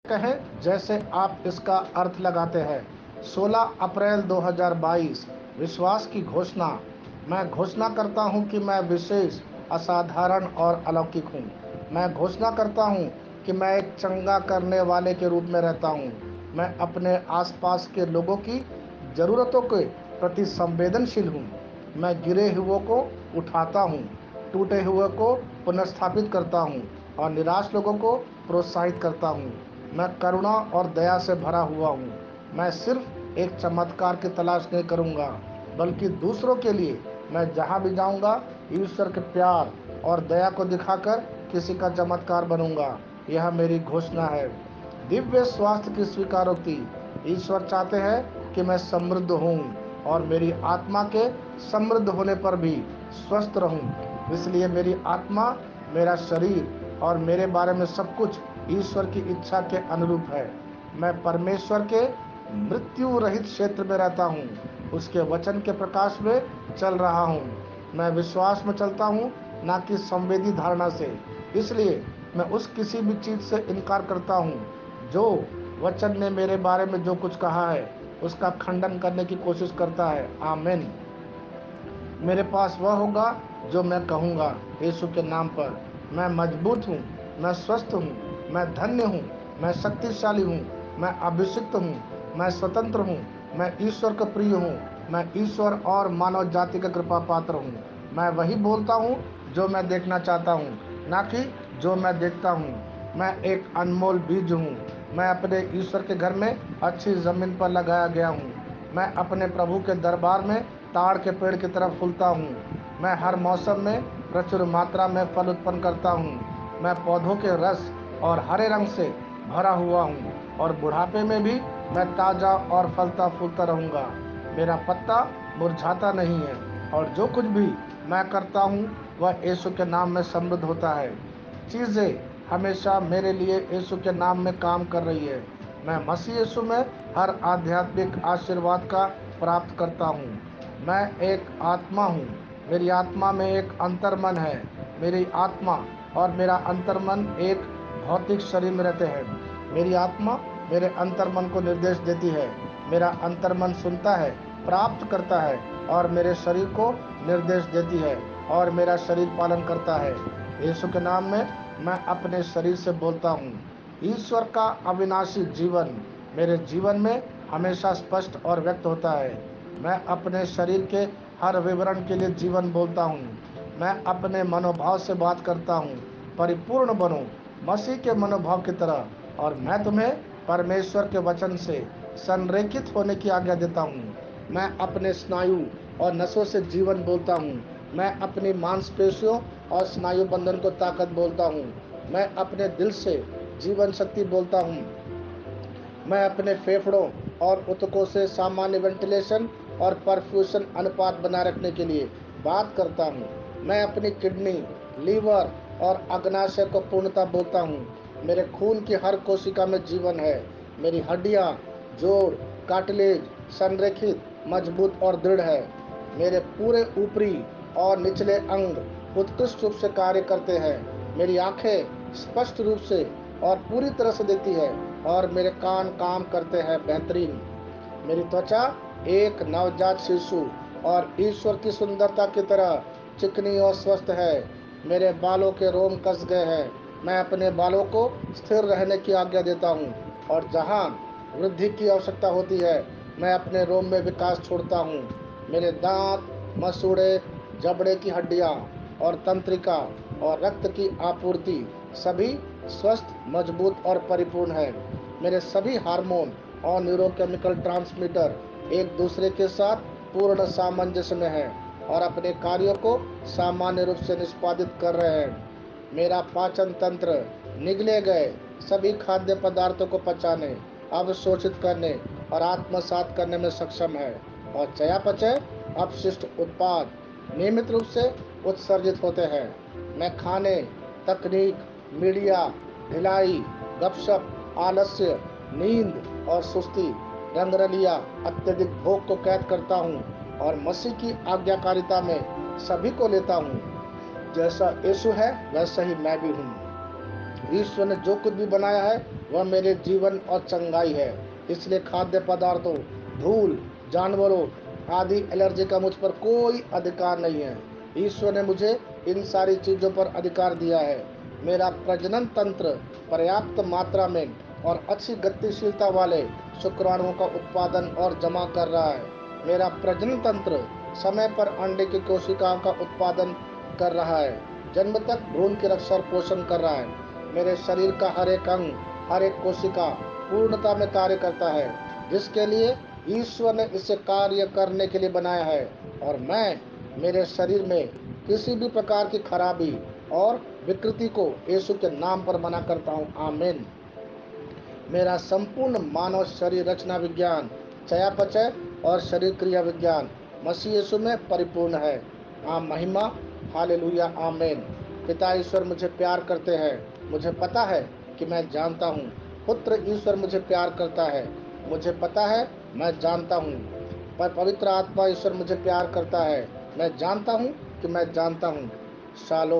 कहें जैसे आप इसका अर्थ लगाते हैं। 16 अप्रैल 2022। विश्वास की घोषणा। मैं घोषणा करता हूं कि मैं विशेष, असाधारण और अलौकिक हूं। मैं घोषणा करता हूं कि मैं एक चंगा करने वाले के रूप में रहता हूं। मैं अपने आसपास के लोगों की ज़रूरतों के प्रति संवेदनशील हूं। मैं गिरे हुओं को उठाता हूं, टूटे हुए को पुनर्स्थापित करता हूं और निराश लोगों को प्रोत्साहित करता हूं। मैं करुणा और दया से भरा हुआ हूँ। मैं सिर्फ एक चमत्कार की तलाश नहीं करूँगा, बल्कि दूसरों के लिए मैं जहाँ भी जाऊँगा ईश्वर के प्यार और दया को दिखाकर किसी का चमत्कार बनूंगा। यह मेरी घोषणा है। दिव्य स्वास्थ्य की स्वीकारोक्ति। ईश्वर चाहते हैं कि मैं समृद्ध हूँ और मेरी आत्मा के समृद्ध होने पर भी स्वस्थ रहूँ। इसलिए मेरी आत्मा, मेरा शरीर और मेरे बारे में सब कुछ ईश्वर की इच्छा के अनुरूप है। मैं परमेश्वर के मृत्यु रहित क्षेत्र में रहता हूँ, उसके वचन के प्रकाश में चल रहा हूँ। मैं विश्वास में चलता हूँ, ना कि संवेदी धारणा से। इसलिए मैं उस किसी भी चीज से इनकार करता हूँ जो वचन ने मेरे बारे में जो कुछ कहा है उसका खंडन करने की कोशिश करता है। आमीन। मेरे पास वह होगा जो मैं कहूँगा यीशु के नाम पर। मैं मजबूत हूँ, मैं स्वस्थ हूँ, मैं धन्य हूँ, मैं शक्तिशाली हूँ, मैं अभिषिक्त हूँ, मैं स्वतंत्र हूँ, मैं ईश्वर का प्रिय हूँ, मैं ईश्वर और मानव जाति का कृपा पात्र हूँ। मैं वही बोलता हूँ जो मैं देखना चाहता हूँ, ना कि जो मैं देखता हूँ। मैं एक अनमोल बीज हूँ। मैं अपने ईश्वर के घर में अच्छी जमीन पर लगाया गया हूँ। मैं अपने प्रभु के दरबार में ताड़ के पेड़ की तरह फूलता हूँ। मैं हर मौसम में प्रचुर मात्रा में फल उत्पन्न करता हूँ। मैं पौधों के रस और हरे रंग से भरा हुआ हूँ और बुढ़ापे में भी मैं ताज़ा और फलता फूलता रहूँगा। मेरा पत्ता मुरझाता नहीं है और जो कुछ भी मैं करता हूँ वह यीशु के नाम में समृद्ध होता है। चीज़ें हमेशा मेरे लिए यीशु के नाम में काम कर रही है। मैं मसीह यीशु में हर आध्यात्मिक आशीर्वाद का प्राप्त करता हूँ। मैं एक आत्मा हूँ। मेरी आत्मा में एक अंतर्मन है। मेरी आत्मा और मेरा अंतर्मन एक भौतिक शरीर में रहते हैं। मेरी आत्मा मेरे अंतर्मन को निर्देश देती है। मेरा अंतर्मन सुनता है, प्राप्त करता है और मेरे शरीर को निर्देश देती है और मेरा शरीर पालन करता है। यीशु के नाम में मैं अपने शरीर से बोलता हूँ। ईश्वर का अविनाशी जीवन मेरे जीवन में हमेशा स्पष्ट और व्यक्त होता है। मैं अपने शरीर के हर विवरण के लिए जीवन बोलता हूँ। मैं अपने मनोभाव से बात करता हूँ। परिपूर्ण बनो मसीह के मनोभाव की तरह। और मैं तुम्हें परमेश्वर के वचन से संरेखित होने की आज्ञा देता हूँ। मैं अपने स्नायु और नसों से जीवन बोलता हूँ। मैं अपनी मांसपेशियों और स्नायु बंधन को ताकत बोलता हूँ। मैं अपने दिल से जीवन शक्ति बोलता हूँ। मैं अपने फेफड़ों और ऊतकों से सामान्य वेंटिलेशन और परफ्यूशन अनुपात बनाए रखने के लिए बात करता हूँ। मैं अपनी किडनी, लीवर और अग्नाशय को पूर्णता बोलता हूँ। मेरे खून की हर कोशिका में जीवन है। मेरी हड्डियाँ, जोड़, कार्टिलेज संरेखित, मजबूत और दृढ़ है। मेरे पूरे ऊपरी और निचले अंग उत्कृष्ट रूप से कार्य करते हैं। मेरी आंखें स्पष्ट रूप से और पूरी तरह से देखती है और मेरे कान काम करते हैं बेहतरीन। मेरी त्वचा एक नवजात शिशु और ईश्वर की सुंदरता की तरह चिकनी और स्वस्थ है। मेरे बालों के रोम कस गए हैं। मैं अपने बालों को स्थिर रहने की आज्ञा देता हूँ और जहाँ वृद्धि की आवश्यकता होती है मैं अपने रोम में विकास छोड़ता हूँ। मेरे दांत, मसूड़े, जबड़े की हड्डियाँ और तंत्रिका और रक्त की आपूर्ति सभी स्वस्थ, मजबूत और परिपूर्ण है। मेरे सभी हार्मोन और न्यूरोकेमिकल ट्रांसमीटर एक दूसरे के साथ पूर्ण सामंजस्य में हैं और अपने कार्यों को सामान्य रूप से निष्पादित कर रहे हैं। मेरा पाचन तंत्र निगले गए सभी खाद्य पदार्थों को पचाने, अवशोषित करने और आत्मसात करने में सक्षम है और चयापचय अपशिष्ट उत्पाद नियमित रूप से उत्सर्जित होते हैं। मैं खाने, तकनीक, मीडिया, ढिलाई, गपशप, आलस्य, नींद और सुस्ती, रंगरलिया, अत्यधिक भोग को कैद करता हूँ और मसीह की आज्ञाकारिता में सभी को लेता हूँ। जैसा यीशु है वैसा ही मैं भी हूँ। ईश्वर ने जो कुछ भी बनाया है वह मेरे जीवन और चंगाई है। इसलिए खाद्य पदार्थों, धूल, जानवरों आदि एलर्जी का मुझ पर कोई अधिकार नहीं है। ईश्वर ने मुझे इन सारी चीजों पर अधिकार दिया है। मेरा प्रजनन तंत्र पर्याप्त मात्रा में और अच्छी गतिशीलता वाले शुक्राणुओं का उत्पादन और जमा कर रहा है। मेरा प्रजनन तंत्र समय पर अंडे की कोशिकाओं का उत्पादन कर रहा है, जन्म तक भ्रूण की रक्षा और पोषण कर रहा है। मेरे शरीर का हर एक अंग, हर एक कोशिका पूर्णता में कार्य करता है, जिसके लिए ईश्वर ने इसे कार्य करने के लिए बनाया है। और मैं मेरे शरीर में किसी भी प्रकार की खराबी और विकृति को यीशु के नाम पर मना करता हूँ। आमीन। मेरा संपूर्ण मानव शरीर रचना विज्ञान, चयापचय और शरीर क्रिया विज्ञान मसीह यीशु में परिपूर्ण है। महिमा, हालेलुया, आमीन। पिता ईश्वर मुझे प्यार करते हैं, मुझे पता है कि मैं जानता हूँ। पुत्र ईश्वर मुझे प्यार करता है, मुझे पता है, मैं जानता हूँ। पर पवित्र आत्मा ईश्वर मुझे प्यार करता है, मैं जानता हूँ कि मैं जानता हूँ। शालो